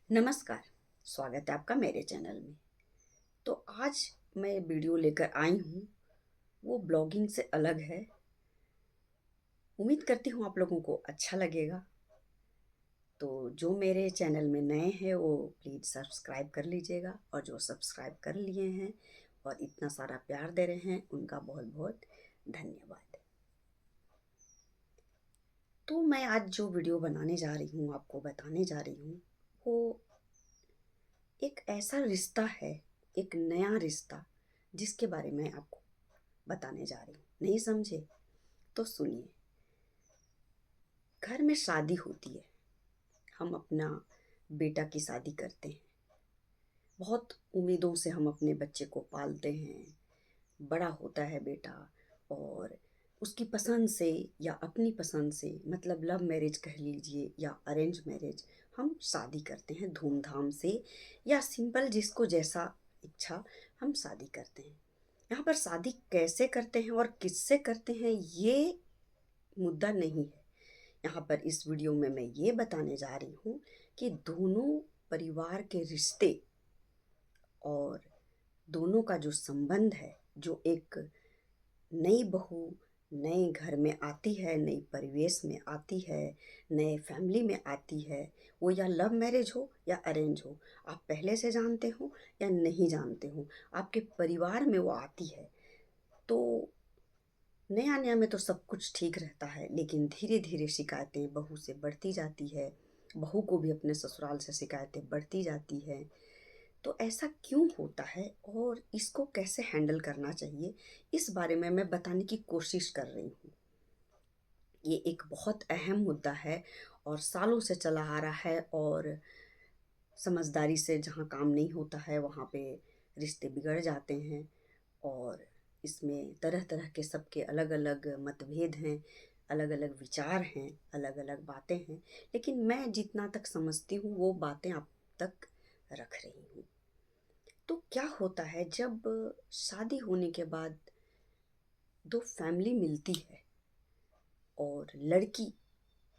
नमस्कार। स्वागत है आपका मेरे चैनल में। तो आज मैं वीडियो लेकर आई हूँ, वो ब्लॉगिंग से अलग है। उम्मीद करती हूँ आप लोगों को अच्छा लगेगा। तो जो मेरे चैनल में नए हैं वो प्लीज़ सब्सक्राइब कर लीजिएगा, और जो सब्सक्राइब कर लिए हैं और इतना सारा प्यार दे रहे हैं उनका बहुत बहुत धन्यवाद। तो मैं आज जो वीडियो बनाने जा रही हूँ, आपको बताने जा रही हूँ, वो एक ऐसा रिश्ता है, एक नया रिश्ता, जिसके बारे में आपको बताने जा रही हूँ। नहीं समझे तो सुनिए। घर में शादी होती है, हम अपना बेटा की शादी करते हैं। बहुत उम्मीदों से हम अपने बच्चे को पालते हैं। बड़ा होता है बेटा, और उसकी पसंद से या अपनी पसंद से, मतलब लव मैरिज कह लीजिए या अरेंज मैरिज, हम शादी करते हैं धूमधाम से, या सिंपल जिसको जैसा इच्छा हम शादी करते हैं। यहाँ पर शादी कैसे करते हैं और किससे करते हैं ये मुद्दा नहीं है। यहाँ पर इस वीडियो में मैं ये बताने जा रही हूँ कि दोनों परिवार के रिश्ते और दोनों का जो संबंध है, जो एक नई बहू नए घर में आती है, नई परिवेश में आती है, नए फैमिली में आती है, वो या लव मैरिज हो या अरेंज हो, आप पहले से जानते हो या नहीं जानते हो, आपके परिवार में वो आती है। तो नया नया में तो सब कुछ ठीक रहता है, लेकिन धीरे धीरे शिकायतें बहू से बढ़ती जाती है, बहू को भी अपने ससुराल से शिकायतें बढ़ती जाती है। तो ऐसा क्यों होता है और इसको कैसे हैंडल करना चाहिए, इस बारे में मैं बताने की कोशिश कर रही हूँ। ये एक बहुत अहम मुद्दा है और सालों से चला आ रहा है, और समझदारी से जहाँ काम नहीं होता है वहाँ पे रिश्ते बिगड़ जाते हैं। और इसमें तरह तरह के सबके अलग अलग मतभेद हैं, अलग अलग विचार हैं, अलग अलग बातें हैं, लेकिन मैं जितना तक समझती हूँ वो बातें आप तक रख रही हूँ। तो क्या होता है जब शादी होने के बाद दो फैमिली मिलती है, और लड़की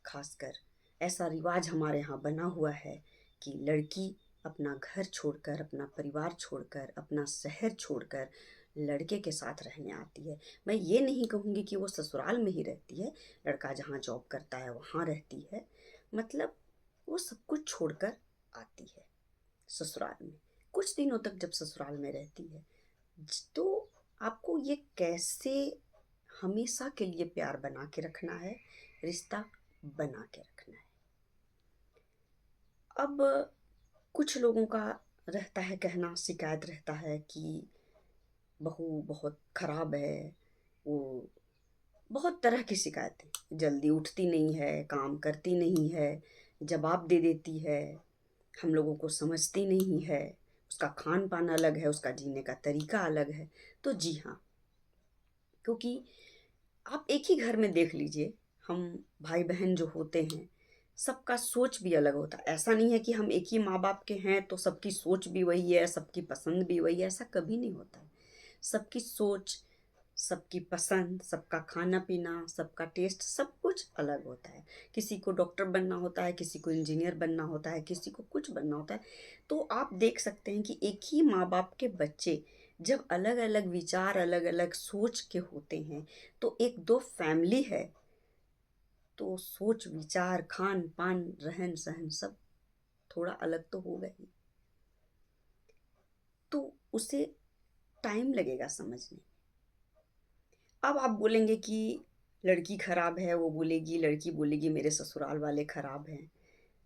खासकर, ऐसा रिवाज हमारे यहाँ बना हुआ है कि लड़की अपना घर छोड़कर, अपना परिवार छोड़कर, अपना शहर छोड़कर लड़के के साथ रहने आती है। मैं ये नहीं कहूँगी कि वो ससुराल में ही रहती है, लड़का जहाँ जॉब करता है वहाँ रहती है, मतलब वो सब कुछ छोड़कर आती है ससुराल में। कुछ दिनों तक जब ससुराल में रहती है, तो आपको ये कैसे हमेशा के लिए प्यार बना के रखना है, रिश्ता बना के रखना है। अब कुछ लोगों का रहता है कहना, शिकायत रहता है कि बहू बहुत खराब है, वो बहुत तरह की शिकायतें, जल्दी उठती नहीं है, काम करती नहीं है, जवाब दे देती है, हम लोगों को समझती नहीं है, उसका खान पान अलग है, उसका जीने का तरीका अलग है। तो जी हाँ, क्योंकि आप एक ही घर में देख लीजिए, हम भाई बहन जो होते हैं, सबका सोच भी अलग होता है। ऐसा नहीं है कि हम एक ही माँ बाप के हैं तो सबकी सोच भी वही है, सबकी पसंद भी वही है, ऐसा कभी नहीं होता है। सबकी सोच, सबकी पसंद, सबका खाना पीना, सबका टेस्ट, सब कुछ अलग होता है। किसी को डॉक्टर बनना होता है, किसी को इंजीनियर बनना होता है, किसी को कुछ बनना होता है। तो आप देख सकते हैं कि एक ही माँ बाप के बच्चे जब अलग अलग विचार, अलग अलग सोच के होते हैं, तो एक दो फैमिली है, तो सोच विचार, खान पान, रहन सहन सब थोड़ा अलग तो होगा ही। तो उसे टाइम लगेगा समझने। अब आप बोलेंगे कि लड़की खराब है, वो बोलेगी, लड़की बोलेगी मेरे ससुराल वाले खराब हैं।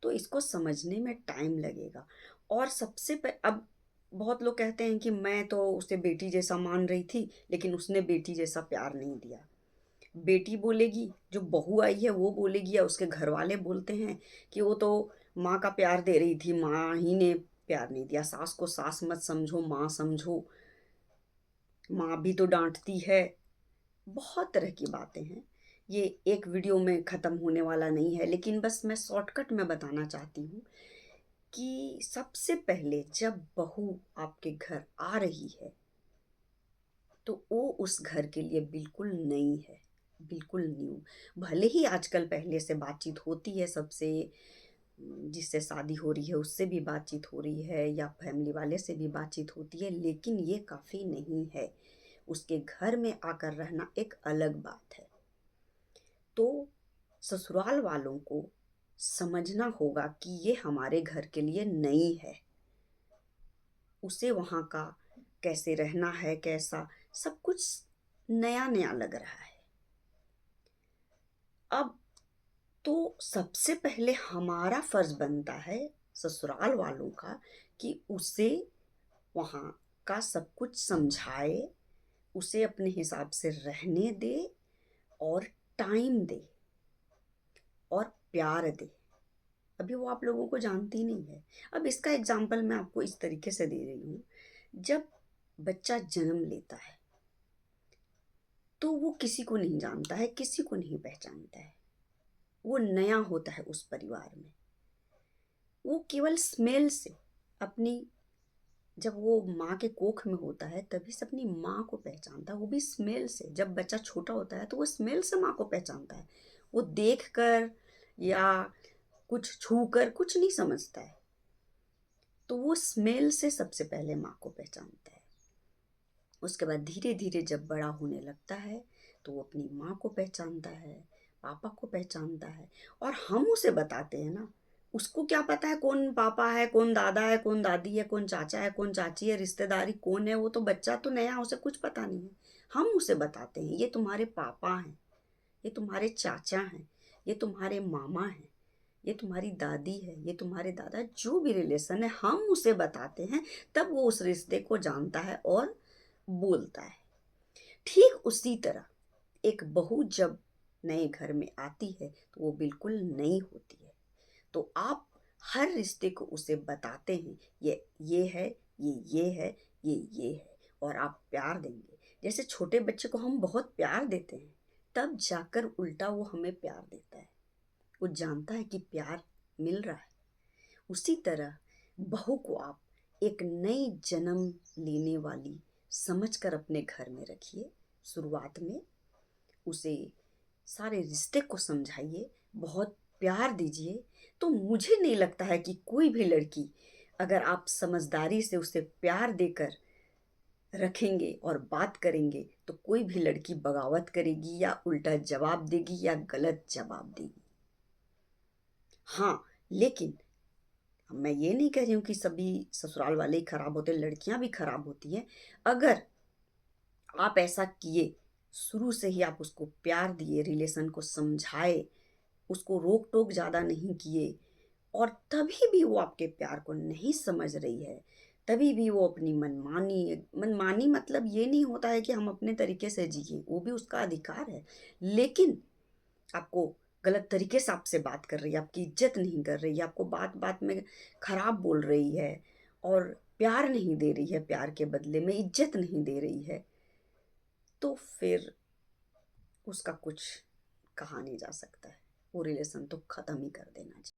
तो इसको समझने में टाइम लगेगा। और अब बहुत लोग कहते हैं कि मैं तो उसे बेटी जैसा मान रही थी, लेकिन उसने बेटी जैसा प्यार नहीं दिया। बेटी बोलेगी, जो बहू आई है वो बोलेगी, या उसके घर वाले बोलते हैं कि वो तो माँ का प्यार दे रही थी, माँ ही ने प्यार नहीं दिया। सास को सास मत समझो, माँ समझो, माँ भी तो डांटती है। बहुत तरह की बातें हैं। ये एक वीडियो में ख़त्म होने वाला नहीं है, लेकिन बस मैं शॉर्टकट में बताना चाहती हूँ कि सबसे पहले जब बहू आपके घर आ रही है, तो वो उस घर के लिए बिल्कुल नई है, बिल्कुल न्यू। भले ही आजकल पहले से बातचीत होती है सबसे, जिससे शादी हो रही है उससे भी बातचीत हो रही है या फैमिली वाले से भी बातचीत होती है, लेकिन ये काफ़ी नहीं है। उसके घर में आकर रहना एक अलग बात है। तो ससुराल वालों को समझना होगा कि ये हमारे घर के लिए नई है। उसे वहाँ का कैसे रहना है, कैसा सब कुछ नया नया लग रहा है। अब तो सबसे पहले हमारा फर्ज बनता है ससुराल वालों का कि उसे वहाँ का सब कुछ समझाए, उसे अपने हिसाब से रहने दे और टाइम दे और प्यार दे। अभी वो आप लोगों को जानती नहीं है। अब इसका एग्जाम्पल मैं आपको इस तरीके से दे रही हूँ। जब बच्चा जन्म लेता है तो वो किसी को नहीं जानता है, किसी को नहीं पहचानता है। वो नया होता है उस परिवार में। वो केवल स्मेल से अपनी, जब वो माँ के कोख में होता है तभी से अपनी माँ को पहचानता है, वो भी स्मेल से। जब बच्चा छोटा होता है तो वो स्मेल से माँ को पहचानता है। वो देख कर या कुछ छू कर कुछ नहीं समझता है। तो वो स्मेल से सबसे पहले माँ को पहचानता है। उसके बाद धीरे धीरे जब बड़ा होने लगता है तो वो अपनी माँ को पहचानता है, पापा को पहचानता है। और हम उसे बताते हैं ना, उसको क्या पता है कौन पापा है, कौन दादा है, कौन दादी है, कौन चाचा है, कौन चाची है, रिश्तेदारी कौन है। वो तो बच्चा तो नया, उसे कुछ पता नहीं है। हम उसे बताते हैं ये तुम्हारे पापा हैं, ये तुम्हारे चाचा हैं, ये तुम्हारे मामा हैं, ये तुम्हारी दादी है, ये तुम्हारे दादा, जो भी रिलेशन है हम उसे बताते हैं। तब वो उस रिश्ते को जानता है और बोलता है। ठीक उसी तरह एक बहू जब नए घर में आती है तो वो बिल्कुल नई होती है। तो आप हर रिश्ते को उसे बताते हैं, ये है, ये है, ये है, और आप प्यार देंगे। जैसे छोटे बच्चे को हम बहुत प्यार देते हैं, तब जाकर उल्टा वो हमें प्यार देता है। वो जानता है कि प्यार मिल रहा है। उसी तरह बहू को आप एक नई जन्म लेने वाली समझकर अपने घर में रखिए। शुरुआत में उसे सारे रिश्ते को समझाइए, बहुत प्यार दीजिए। तो मुझे नहीं लगता है कि कोई भी लड़की, अगर आप समझदारी से उसे प्यार देकर रखेंगे और बात करेंगे, तो कोई भी लड़की बगावत करेगी या उल्टा जवाब देगी या गलत जवाब देगी। हाँ, लेकिन मैं ये नहीं कह रही हूँ कि सभी ससुराल वाले ही खराब होते, लड़कियां भी खराब होती हैं। अगर आप ऐसा किए, शुरू से ही आप उसको प्यार दिए, रिलेशन को समझाए, उसको रोक टोक ज़्यादा नहीं किए, और तभी भी वो आपके प्यार को नहीं समझ रही है, तभी भी वो अपनी मनमानी, मनमानी मतलब ये नहीं होता है कि हम अपने तरीके से जिए, वो भी उसका अधिकार है। लेकिन आपको गलत तरीके से आपसे बात कर रही है, आपकी इज्जत नहीं कर रही है, आपको बात बात में खराब बोल रही है और प्यार नहीं दे रही है, प्यार के बदले में इज्जत नहीं दे रही है, तो फिर उसका कुछ कहा नहीं जा सकता है। वो रिलेशन तो ख़त्म ही कर देना चाहिए।